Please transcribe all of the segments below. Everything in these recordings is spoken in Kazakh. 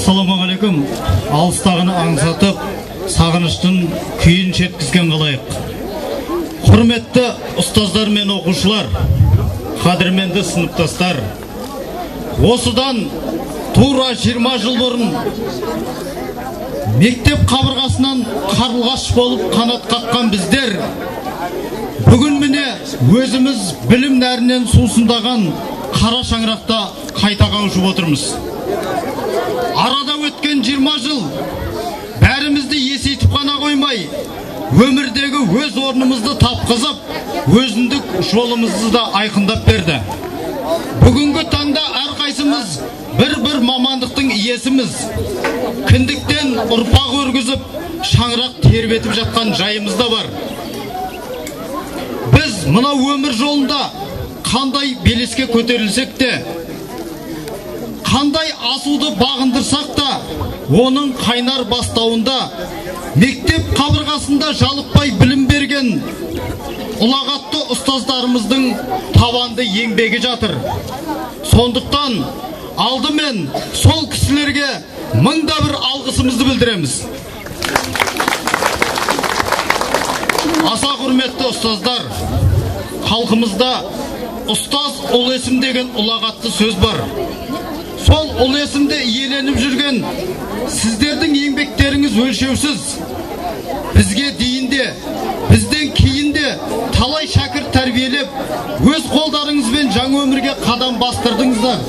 Ассаламағалейкум. Алыстағыны аңсатып, сағыныштың күйін шеткізген қалайық. Құрметті ұстаздар мен оқушылар, қадірменді сыныптастар, осыдан тура 20 жыл бұрын мектеп қабырғасынан қарлығаш болып қанат қаққан біздер бүгін міне өзіміз білім нәрінен сусындаған қара шаңырақта қайта қауышып отырмыз. Арада өткен 20 жыл бәрімізді есейтіп қана қоймай, өмірдегі өз орнымызды тапқызып, өзіндік жолымызды да айқындап берді. Бүгінгі таңда әрқайсымыз бір мамандықтың иесіміз. Кіндіктен ұрпақ өргізіп, шаңырақ тербетіп жатқан жайымыз да бар. Біз мына өмір жолында қандай белеске көтерілсек те, қандай асуды бағындырсақ та, оның қайнар бастауында мектеп қабырғасында жалықпай білім берген ұлағатты ұстаздарымыздың табанды еңбегі жатыр. Сондықтан алдымен сол кісілерге мыңда бір алғысымызды білдіреміз. Аса құрметті ұстаздар, халқымызда ұстаз ұл есім деген ұлағатты сөз бар. Сол ұл есімді иеленіп жүрген сіздердің еңбектеріңіз өлшеусіз. Бізге дейінде, бізден кейінде талай шәкірт тәрбиелеп, өз қолдарыңызбен жаңа өмірге қадам бастырдыңыздар.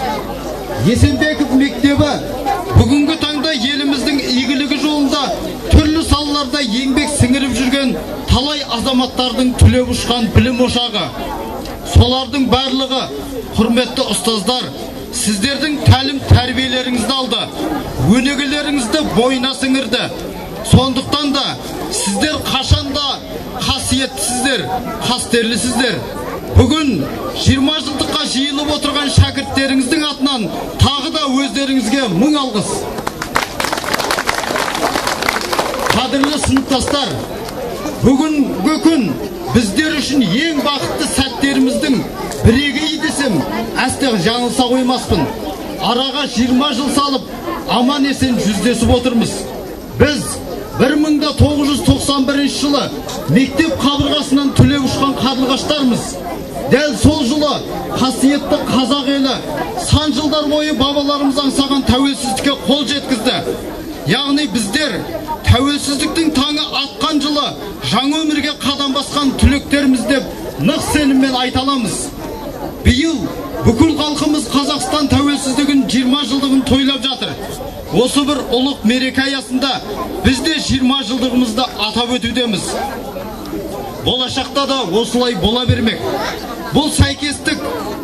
Есенбеков мектебі бүгінгі таңда еліміздің игілігі жолында түрлі салаларда еңбек сіңіріп жүрген талай азаматтардың түлеп ұшқан білім ошағы. Солардың барлығы, құрметті ұстаздар, сіздердің тәлім тәрбиелеріңізді алды, өнегелеріңізді бойына сіңірді. Сондықтан да сіздер қашанда қасиеттісіздер, қастерлісіздер. Бүгін 20 жылдыққа жиылып отырған шәкірттеріңіздің атынан тағы да өздеріңізге мың алғыс. Қадірлі сыныптастар, бүгінгі күн біздер үшін ең бақытты сәттеріміздің бірегейі десем, әсте жаңылса қоймаспын. Араға 20 жыл салып, аман есен жүздесіп отырмыз. Біз 1991 жылы мектеп қабырғасынан түлеп ұшқан қарлығаштармыз. Дәл сол жылы қасиетті қазақ елі сан жылдар бойы бабаларымыз аңсаған тәуелсіздікке қол жеткізді. Яғни біздер тәуелсіздіктің таңы атқан жылы жаңа өмірге қадам басқан түлектеріміз деп нық сеніммен айта аламыз. Биыл бүкіл халқымыз Қазақстан тәуелсіздігін 20 жылдығын тойлап жатыр. Осы бір ұлық мереке аясында біз де 20 жылдығымызды атап өтудеміз. Болашақта да осылай бола бермек. Бұл сәйкестік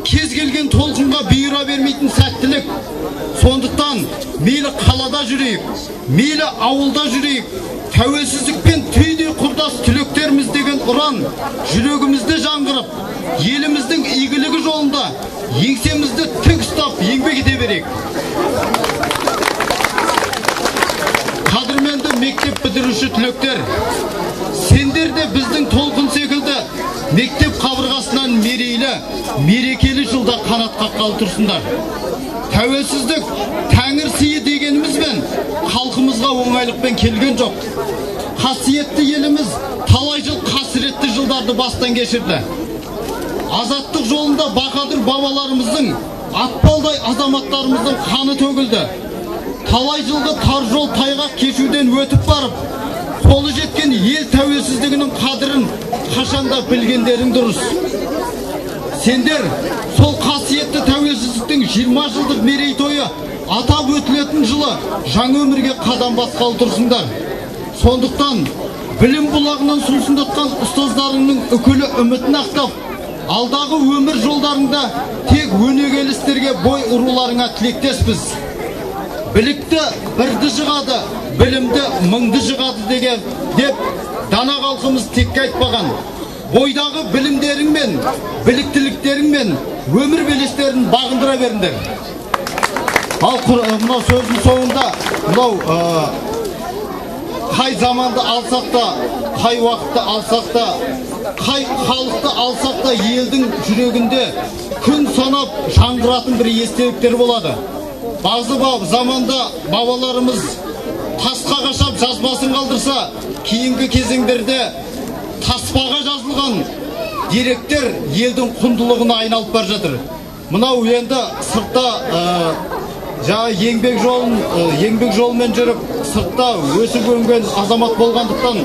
кез келген толқынға бұйыра бермейтін сәттілік. Сондықтан мейлі қалада жүрейік, мейлі ауылда жүрейік, тәуелсіздікпен түйдей құрдас түлектеріміз деген ұран жүрегімізді жаңғырып, еліміздің игілігі жолында еңсемізді тік ұстап еңбек ете берейік. Қадірменді мектеп бітіруші түлектер, сендер де біздің толқын секілді мектеп қабырғасынан мерейлі, мерекелі жылда қанат қаққалы тұрсыңдар. Тәуелсіздік тәңір сыйы дегенімізбен халқымызға оңайлықпен келген жоқ. Қасиетті еліміз талай жыл қасіретті жылдарды бастан кешірді. Азаттық жолында бақадыр бабаларымыздың, атпалдай азаматтарымыздың қаны төгілді. Талай жылғы тар жол тайғақ кешуден өтіп барып, қолы жеткен ел тәуелсіздігінің қадірін қашанда білгендерің дұрыс. Сендер сол қасиетті тәуелсіздіктің 20 жылдық мерейтойы атап өтілетін жылы жаңа өмірге қадам басқалы тұрсыңдар. Сондықтан білім бұлағынан сусындатқан ұстаздарыңның үкілі үмітін ақтап, алдағы өмір жолдарында тек өнегелі істерге бой ұруларыңа тілектеспіз. Білікті бірді жығады, білімді мыңды жығады деп дана халқымыз текке айтпаған. Бойдағы білімдеріңмен, біліктіліктеріңмен өмір белестерін бағындыра беріңдер. Ал мынау сөздің соңында, қай заманды алсақ та, қай уақытты алсақ та, қай халықты алсақ та елдің жүрегінде күн санап жаңғыратын бір естеліктер болады. bazı zamanda babalarımız tasқа қашап жазбасын қалдырса, кейінгі кезеңдерде таспаға жазылған деректер елдің құндылығына айналып бар жатыр. Мынау енді сыртта еңбек жолымен жүріп, сыртта өсіп өнген азамат болғандықтан,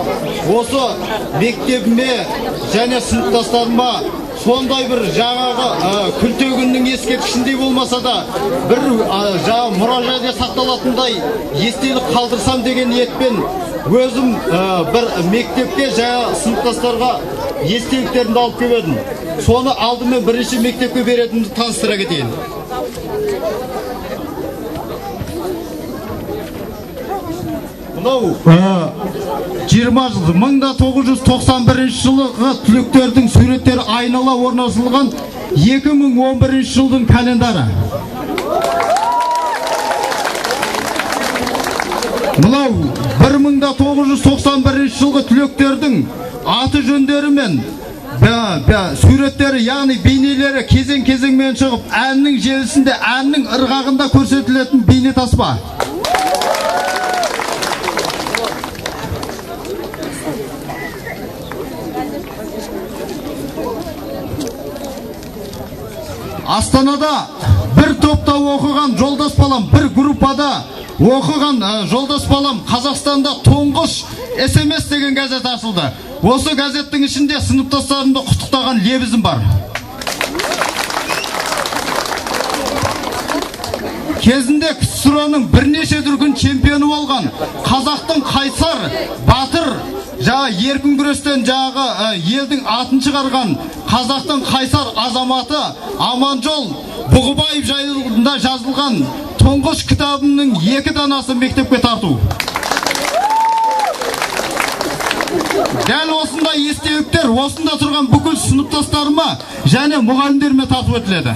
осы мектебіме және сыныптастарыма сондай бір жаңағы күлтегіннің ескерткішіндей болмаса да, бір мұражайда сақталатындай естелік қалдырсам деген ниетпен өзім бір мектепке жаңа сыныптастарға естеліктерімді алып келдім. Соны алдымен бірінші мектепке беретінімді таныстыра кетейін. Мынау 20 жыл 1991 жылғы түлектердің суреттері айнала орнатылған 2011 жылдың календары. Мынау 1991 жылғы түлектердің аты жөндері мен суреттері, яғни бейнелері кезең-кезеңмен шығып, әннің желісінде, әннің ырғағында көрсетілетін бейне таспа. Астанада бір топта оқыған жолдас балам, бір группада оқыған жолдас балам Қазақстанда тұңғыш SMS деген газет ашылды. Осы газеттің ішінде сыныптастарымды құттықтаған лебізім бар. Кезінде КСРО-ның бірнеше дүркін чемпионы болған қазақтың қайсар, батыр, еркін күрестен елдің атын шығарған қазақтың қайсар азаматы Аманжол Бұғыбаев жайында жазылған тұңғыш кітабымның 2 данасы мектепке тарту. Дәл осындай естеліктер осында тұрған бүкіл сыныптастарыма және мұғалімдеріме тарту етіледі.